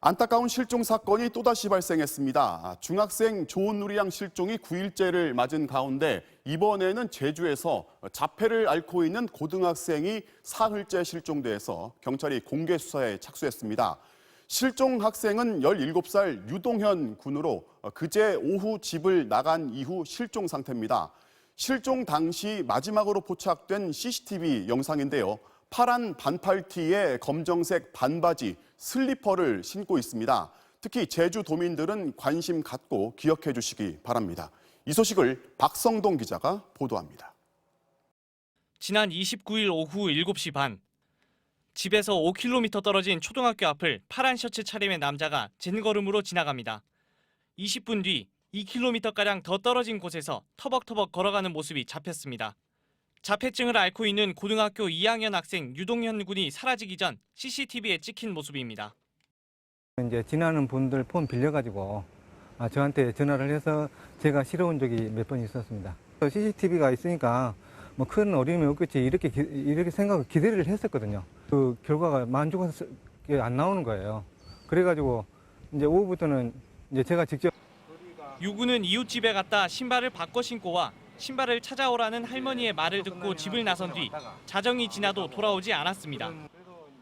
안타까운 실종 사건이 또다시 발생했습니다. 중학생 조은누리 양 실종이 9일째를 맞은 가운데 이번에는 제주에서 자폐를 앓고 있는 고등학생이 사흘째 실종돼서 경찰이 공개 수사에 착수했습니다. 실종 학생은 17살 유동현 군으로 그제 오후 집을 나간 이후 실종 상태입니다. 실종 당시 마지막으로 포착된 CCTV 영상인데요. 파란 반팔티에 검정색 반바지, 슬리퍼를 신고 있습니다. 특히 제주도민들은 관심 갖고 기억해 주시기 바랍니다. 이 소식을 박성동 기자가 보도합니다. 지난 29일 오후 7시 반, 집에서 5km 떨어진 초등학교 앞을 파란 셔츠 차림의 남자가 젠걸음으로 지나갑니다. 20분 뒤 2km가량 더 떨어진 곳에서 터벅터벅 걸어가는 모습이 잡혔습니다. 자폐증을 앓고 있는 고등학교 2학년 학생 유동현 군이 사라지기 전 CCTV에 찍힌 모습입니다. 이제 지나는 분들 폰 빌려가지고 저한테 전화를 해서 제가 실어온 적이 몇 번 있었습니다. CCTV가 있으니까 뭐 큰 어려움이 없겠지 이렇게 생각을 기대를 했었거든요. 그 결과가 만족스럽게 안 나오는 거예요. 그래가지고 이제 오후부터는 이제 제가 직접 유 군은 이웃집에 갔다 신발을 바꿔 신고 와 신발을 찾아오라는 할머니의 말을 듣고 집을 나선 뒤 자정이 지나도 돌아오지 않았습니다.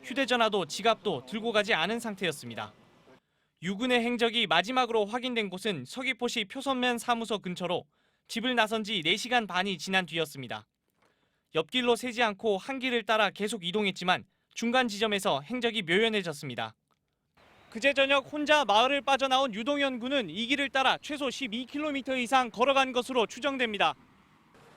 휴대전화도 지갑도 들고 가지 않은 상태였습니다. 유 군의 행적이 마지막으로 확인된 곳은 서귀포시 표선면 사무소 근처로 집을 나선 지 4시간 반이 지난 뒤였습니다. 옆길로 새지 않고 한 길을 따라 계속 이동했지만 중간 지점에서 행적이 묘연해졌습니다. 그제 저녁 혼자 마을을 빠져나온 유동현 군은 이 길을 따라 최소 12km 이상 걸어간 것으로 추정됩니다.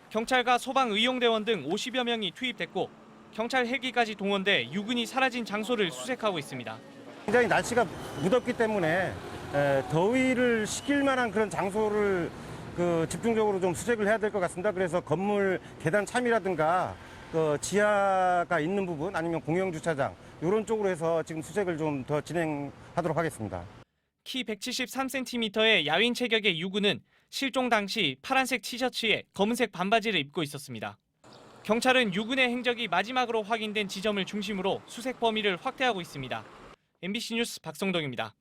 경찰과 소방의용대원 등 50여 명이 투입됐고 경찰 헬기까지 동원돼 유 군이 사라진 장소를 수색하고 있습니다. 굉장히 날씨가 무덥기 때문에 더위를 식힐 만한 그런 장소를 집중적으로 좀 수색을 해야 될 것 같습니다. 그래서 건물 계단 참이라든가 지하가 있는 부분 아니면 공영주차장 이런 쪽으로 해서 지금 수색을 좀 더 진행하도록 하겠습니다. 키 173cm의 야윈 체격의 유 군은 실종 당시 파란색 티셔츠에 검은색 반바지를 입고 있었습니다. 경찰은 유 군의 행적이 마지막으로 확인된 지점을 중심으로 수색 범위를 확대하고 있습니다. MBC 뉴스 박성동입니다.